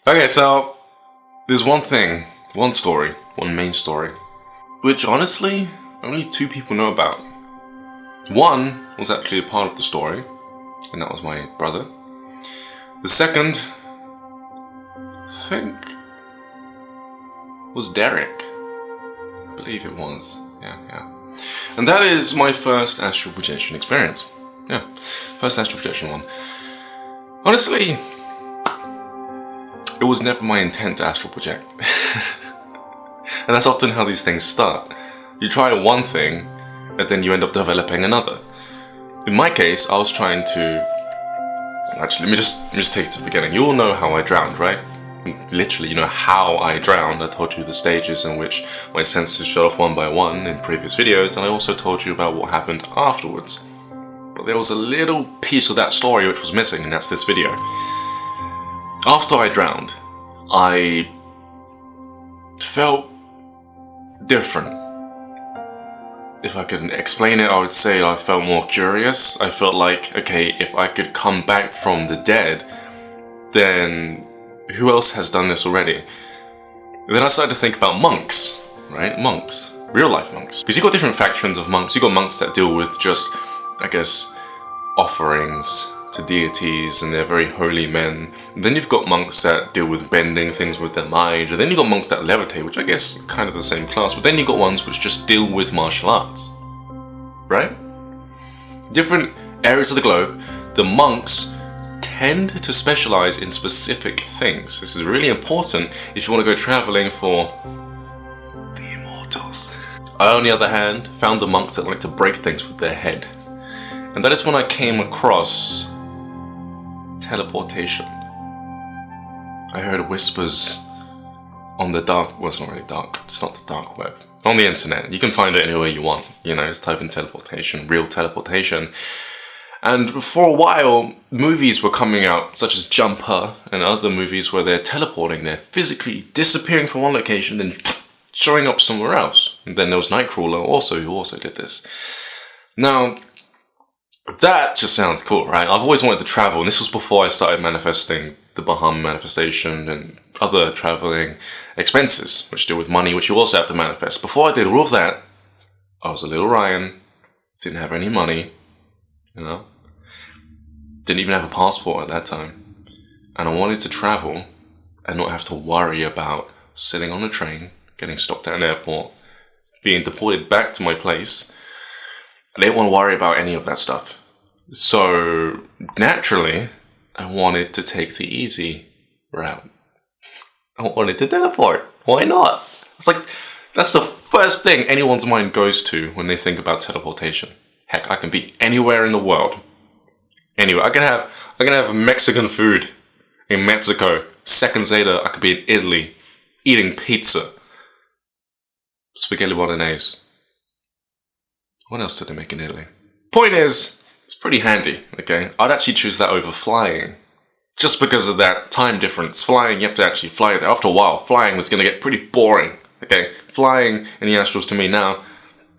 Okay, so there's one thing, one story, one main story, which honestly only two people know about. One was actually a part of the story, and that was my brother. The second, I think, was Derek. I believe it was. Yeah. And that is my first astral projection experience. Yeah, first astral projection one. Honestly, it was never my intent to astral project. And that's often how these things start. You try one thing, and then you end up developing another. In my case, I was trying to... Actually, let me just take it to the beginning. You all know how I drowned, right? Literally, you know how I drowned. I told you the stages in which my senses shut off one by one in previous videos, and I also told you about what happened afterwards. But there was a little piece of that story which was missing, and that's this video. After I drowned, I felt different. If I could explain it, I would say I felt more curious. I felt like, okay, if I could come back from the dead, then who else has done this already? And then I started to think about monks, right? Monks. Real life monks. Because you've got different factions of monks. You've got monks that deal with just, I guess, offerings to deities, and they're very holy men. And then you've got monks that deal with bending things with their mind, and then you've got monks that levitate, which I guess kind of the same class, but then you've got ones which just deal with martial arts, right? Different areas of the globe, the monks tend to specialize in specific things. This is really important if you want to go traveling for the immortals. I, on the other hand, found the monks that like to break things with their head. And that is when I came across teleportation. I heard whispers on the dark, well, it's not really dark, it's not the dark web, on the internet. You can find it anywhere you want, you know, just type in teleportation, real teleportation. And for a while, movies were coming out, such as Jumper and other movies where they're teleporting, they're physically disappearing from one location, then showing up somewhere else. And then there was Nightcrawler also, who also did this. Now, that just sounds cool, right? I've always wanted to travel, and this was before I started manifesting the Baham manifestation and other traveling expenses, which deal with money, which you also have to manifest. Before I did all of that, I was a little Ryan, didn't have any money, you know, didn't even have a passport at that time, and I wanted to travel and not have to worry about sitting on a train, getting stopped at an airport, being deported back to my place. I didn't want to worry about any of that stuff. So, naturally, I wanted to take the easy route. I wanted to teleport. Why not? It's like, that's the first thing anyone's mind goes to when they think about teleportation. Heck, I can be anywhere in the world. Anywhere. I can have Mexican food in Mexico. Seconds later, I could be in Italy eating pizza. Spaghetti bolognese. What else did they make in Italy? Point is, it's pretty handy, okay? I'd actually choose that over flying. Just because of that time difference. Flying, you have to actually fly there. After a while, flying was going to get pretty boring, okay? Flying in the astrals to me now,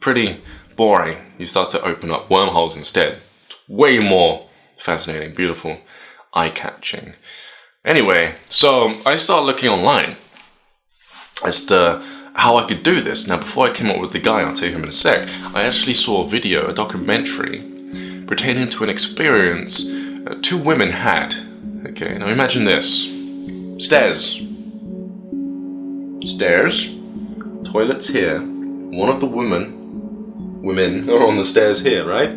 pretty boring. You start to open up wormholes instead. It's way more fascinating, beautiful, eye-catching. Anyway, so I started looking online as to how I could do this. Now, before I came up with the guy, I'll tell you him in a sec, I actually saw a video, a documentary, pertaining to an experience two women had. Okay, now imagine this. Stairs. Toilets here. One of the women are on the stairs here, right?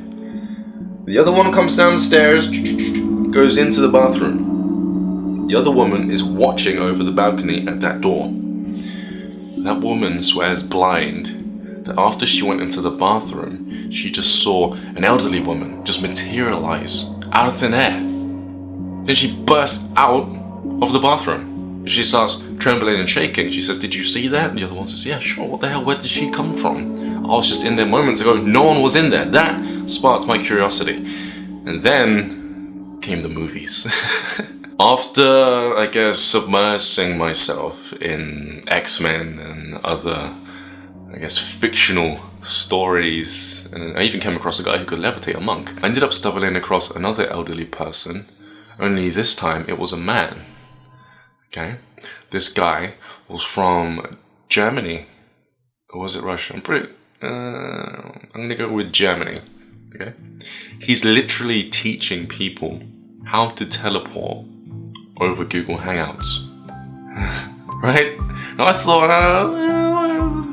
The other one comes down the stairs, goes into the bathroom. The other woman is watching over the balcony at that door. That woman swears blind that after she went into the bathroom, she just saw an elderly woman just materialize out of thin air. Then she bursts out of the bathroom. She starts trembling and shaking. She says, "Did you see that?" And the other one says, "Yeah, sure. What the hell? Where did she come from? I was just in there moments ago. No one was in there." That sparked my curiosity. And then came the movies. After, I guess, submersing myself in X-Men and other, I guess, fictional stories, and I even came across a guy who could levitate, a monk. I ended up stumbling across another elderly person, only this time it was a man. Okay? This guy was from Germany. Or was it Russia? I'm gonna go with Germany. Okay? He's literally teaching people how to teleport over Google Hangouts. Right? And I thought,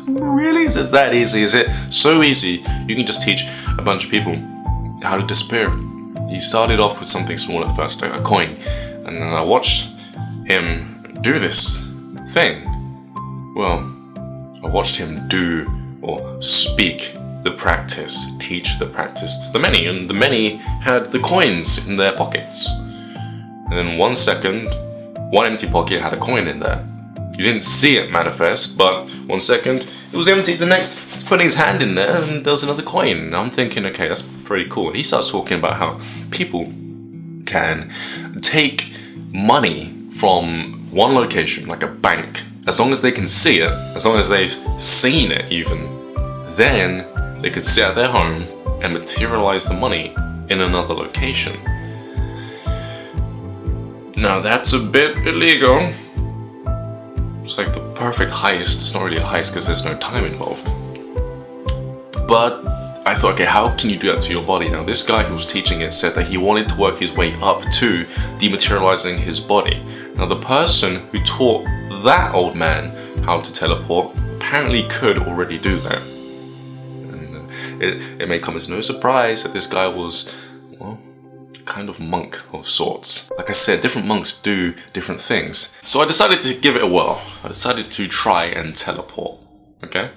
really? Is it that easy? Is it so easy? You can just teach a bunch of people how to disappear. He started off with something small at first, like a coin. And then I watched him do this thing. Well, I watched him do or speak the practice, teach the practice to the many, and the many had the coins in their pockets. And then 1 second, one empty pocket had a coin in there. You didn't see it manifest, but 1 second, it was empty. The next, he's putting his hand in there and there's another coin. And I'm thinking, okay, that's pretty cool. And he starts talking about how people can take money from one location, like a bank, as long as they can see it, as long as they've seen it even, then they could sit at their home and materialize the money in another location. Now that's a bit illegal. It's like the perfect heist. It's not really a heist because there's no time involved. But I thought, okay, how can you do that to your body? Now this guy who was teaching it said that he wanted to work his way up to dematerializing his body. Now the person who taught that old man how to teleport apparently could already do that. And it may come as no surprise that this guy was, well, kind of monk of sorts. Like I said, different monks do different things. So I decided to give it a whirl. I decided to try and teleport, okay?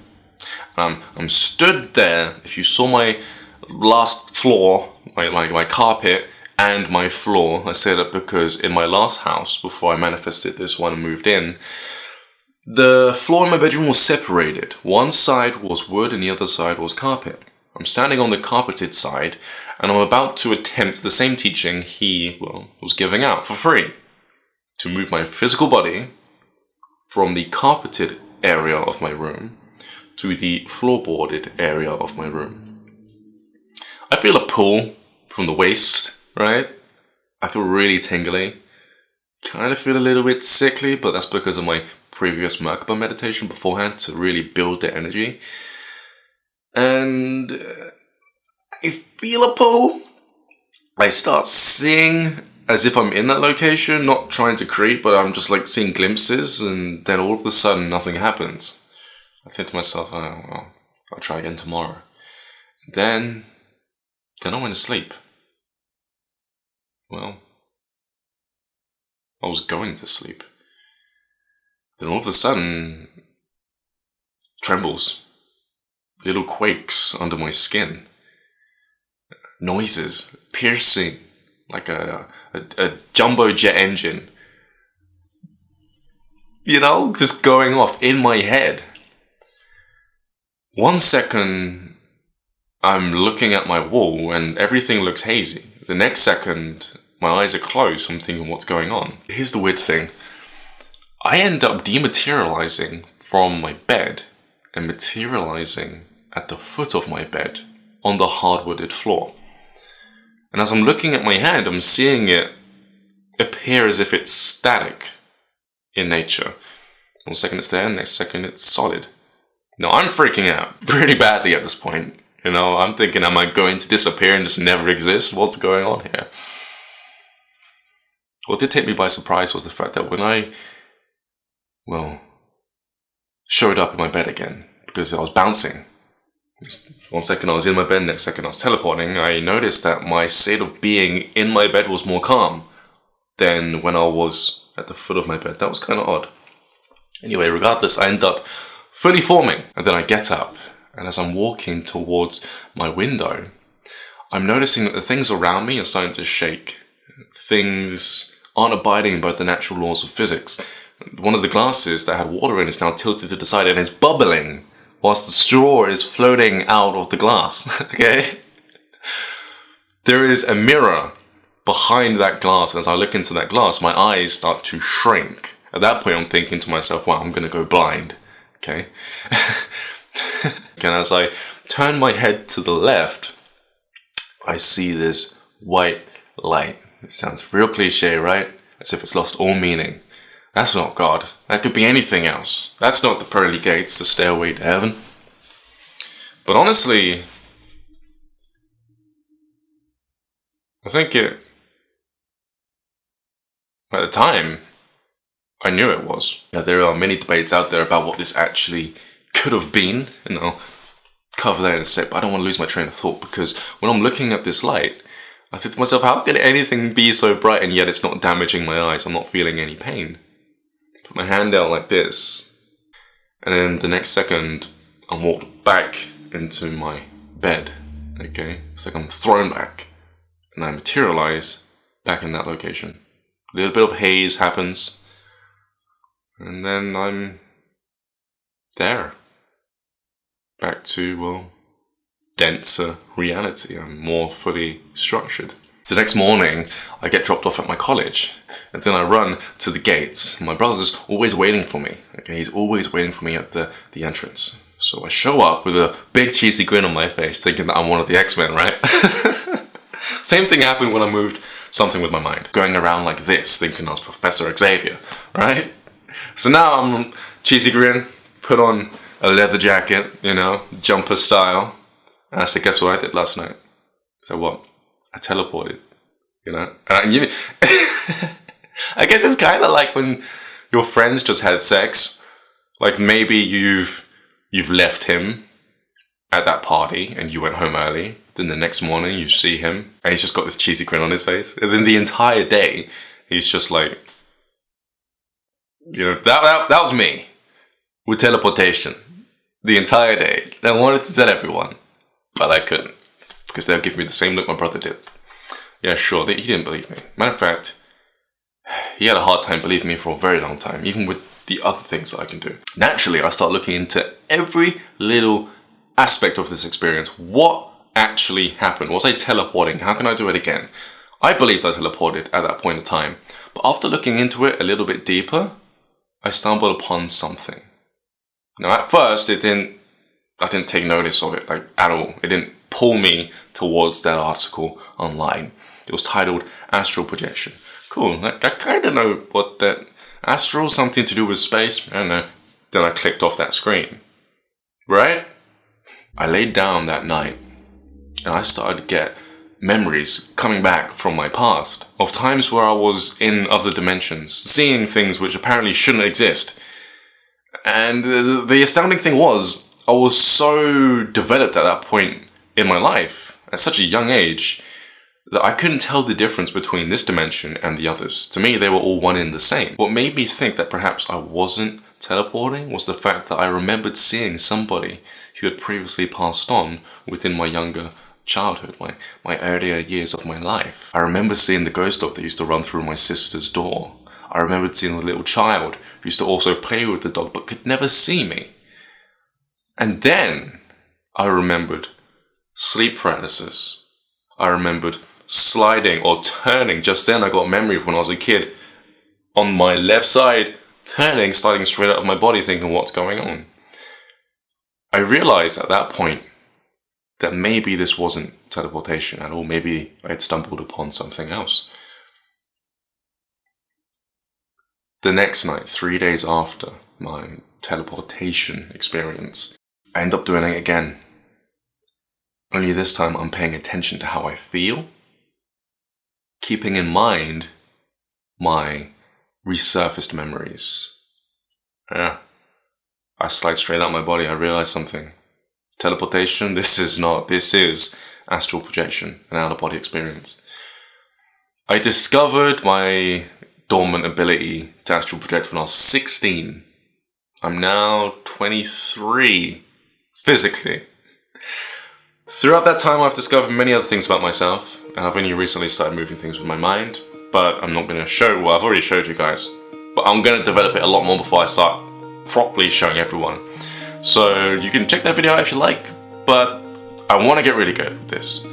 I'm stood there. If you saw my last floor, my carpet and my floor, I say that because in my last house, before I manifested this one and moved in, the floor in my bedroom was separated. One side was wood and the other side was carpet. I'm standing on the carpeted side and I'm about to attempt the same teaching he, well, was giving out for free. To move my physical body from the carpeted area of my room to the floorboarded area of my room. I feel a pull from the waist, right? I feel really tingly. Kind of feel a little bit sickly, but that's because of my previous Merkaba meditation beforehand to really build the energy. And I feel a pull. I start seeing as if I'm in that location, not trying to creep, but I'm just like seeing glimpses, and then all of a sudden nothing happens. I think to myself, oh well, I'll try again tomorrow. Then I went to sleep. Well, I was going to sleep. Then all of a sudden, trembles, little quakes under my skin, noises, piercing, like a jumbo jet engine, you know, just going off in my head. 1 second, I'm looking at my wall and everything looks hazy. The next second, my eyes are closed. I'm thinking, what's going on? Here's the weird thing. I end up dematerializing from my bed and materializing at the foot of my bed on the hardwooded floor. And as I'm looking at my hand, I'm seeing it appear as if it's static in nature. 1 second it's there, next second it's solid. Now I'm freaking out pretty badly at this point. You know, I'm thinking, am I going to disappear and just never exist? What's going on here? What did take me by surprise was the fact that when I, well, showed up in my bed again, because I was bouncing. 1 second I was in my bed, next second I was teleporting. I noticed that my state of being in my bed was more calm than when I was at the foot of my bed. That was kind of odd. Anyway, regardless, I end up fully forming. And then I get up, and as I'm walking towards my window, I'm noticing that the things around me are starting to shake. Things aren't abiding by the natural laws of physics. One of the glasses that had water in is now tilted to the side and is bubbling whilst the straw is floating out of the glass, okay? There is a mirror behind that glass, and as I look into that glass, my eyes start to shrink. At that point, I'm thinking to myself, wow, I'm going to go blind, okay? And as I turn my head to the left, I see this white light. It sounds real cliche, right? As if it's lost all meaning. That's not God. That could be anything else. That's not the pearly gates, the stairway to heaven. But honestly, I think at the time, I knew it was. There are many debates out there about what this actually could have been, cover that in a sec, but I don't want to lose my train of thought, because when I'm looking at this light, I think to myself, how could anything be so bright and yet it's not damaging my eyes? I'm not feeling any pain. Put my hand out like this, and then the next second, I'm walked back into my bed, okay? It's like I'm thrown back, and I materialize back in that location. A little bit of haze happens, and then I'm there. Back to, well, denser reality. I'm more fully structured. The next morning, I get dropped off at my college, and then I run to the gates. My brother's always waiting for me. Okay, he's always waiting for me at the entrance. So I show up with a big cheesy grin on my face, thinking that I'm one of the X-Men, right? Same thing happened when I moved something with my mind. Going around like this, thinking I was Professor Xavier, right? So now I'm cheesy grin, put on a leather jacket, jumper style. And I said, guess what I did last night? So what? I teleported, And I guess it's kind of like when your friends just had sex. Like maybe you've left him at that party and you went home early. Then the next morning you see him and he's just got this cheesy grin on his face. And then the entire day he's just like, that was me with teleportation. The entire day. I wanted to tell everyone, but I couldn't, because they'll give me the same look my brother did. Yeah, sure, he didn't believe me. Matter of fact, he had a hard time believing me for a very long time, even with the other things that I can do. Naturally, I start looking into every little aspect of this experience. What actually happened? Was I teleporting? How can I do it again? I believed I teleported at that point in time, but after looking into it a little bit deeper, I stumbled upon something. Now, at first, I didn't take notice of it, at all. It didn't pull me towards that article online. It was titled Astral Projection. Cool, I kind of know what that... Astral, something to do with space? I don't know. Then I clicked off that screen. Right? I laid down that night, and I started to get memories coming back from my past of times where I was in other dimensions, seeing things which apparently shouldn't exist. And the astounding thing was, I was so developed at that point in my life, at such a young age, that I couldn't tell the difference between this dimension and the others. To me, they were all one and the same. What made me think that perhaps I wasn't teleporting was the fact that I remembered seeing somebody who had previously passed on within my younger childhood, my earlier years of my life. I remember seeing the ghost dog that used to run through my sister's door. I remembered seeing a little child who used to also play with the dog but could never see me. And then I remembered sleep paralysis. I remembered sliding or turning. Just then I got a memory of when I was a kid on my left side, turning, sliding straight out of my body, thinking, what's going on? I realized at that point that maybe this wasn't teleportation at all. Maybe I had stumbled upon something else. The next night, 3 days after my teleportation experience, I end up doing it again. Only this time I'm paying attention to how I feel, keeping in mind my resurfaced memories. Yeah. I slide straight out my body. I realize something. Teleportation, this is astral projection, an out-of-body experience. I discovered my dormant ability to astral project when I was 16. I'm now 23, physically. Throughout that time, I've discovered many other things about myself, and I've only recently started moving things with my mind, but I'm not going to show, well, I've already showed you guys, but I'm going to develop it a lot more before I start properly showing everyone. So you can check that video out if you like, but I want to get really good at this.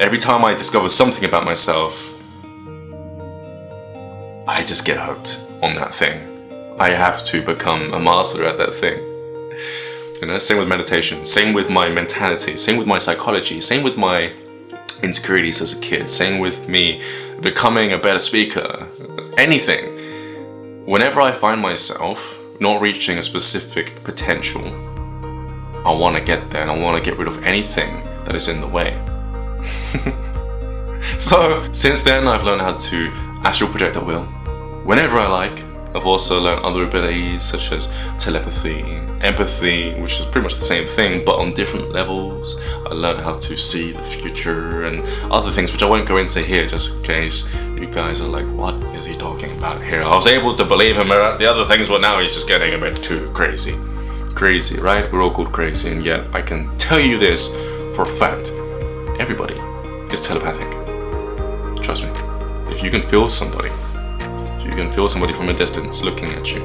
Every time I discover something about myself, I just get hooked on that thing. I have to become a master at that thing. You know, same with meditation, same with my mentality, same with my psychology, same with my insecurities as a kid, same with me becoming a better speaker, anything. whenever I find myself not reaching a specific potential, I want to get there and I want to get rid of anything that is in the way. So since then I've learned how to astral project at will whenever I like. I've also learned other abilities such as telepathy, empathy, which is pretty much the same thing but on different levels. I learned how to see the future and other things which I won't go into here just in case you guys are like, what is he talking about here? I was able to believe him about the other things, but now he's just getting a bit too crazy. Crazy, right? We're all called crazy, and yet I can tell you this for a fact. Everybody is telepathic. Trust me. If you can feel somebody, from a distance looking at you,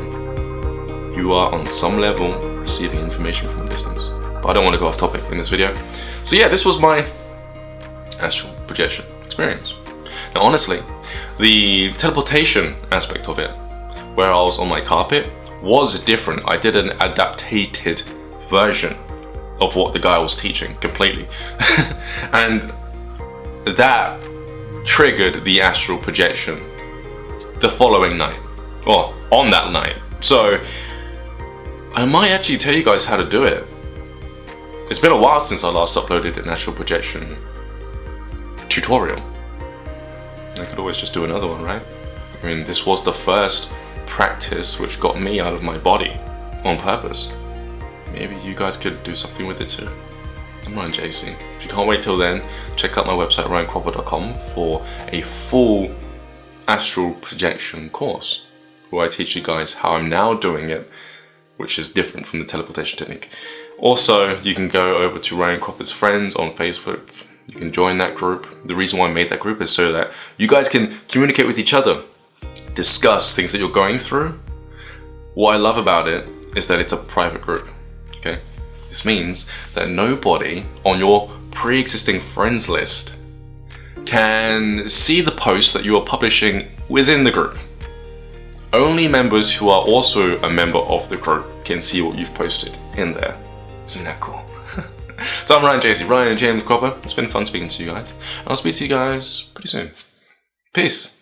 you are on some level receiving information from a distance. But I don't want to go off topic in this video. So yeah, this was my astral projection experience. Now honestly, the teleportation aspect of it, where I was on my carpet, was different. I did an adapted version of what the guy was teaching completely. And that triggered the astral projection the following night, or on that night. So I might actually tell you guys how to do it. It's been a while since I last uploaded an astral projection tutorial. I could always just do another one, right? I mean, this was the first practice which got me out of my body on purpose. Maybe you guys could do something with it too. I'm Ryan JC. If you can't wait till then, check out my website ryancropper.com for a full astral projection course where I teach you guys how I'm now doing it, which is different from the teleportation technique. Also, you can go over to Ryan Cropper's Friends on Facebook. You can join that group. The reason why I made that group is so that you guys can communicate with each other, discuss things that you're going through. What I love about it is that it's a private group, okay? This means that nobody on your pre-existing friends list can see the posts that you are publishing within the group. Only members who are also a member of the group can see what you've posted in there. Isn't that cool? So I'm Ryan JC, Ryan James Cropper. It's been fun speaking to you guys. And I'll speak to you guys pretty soon. Peace.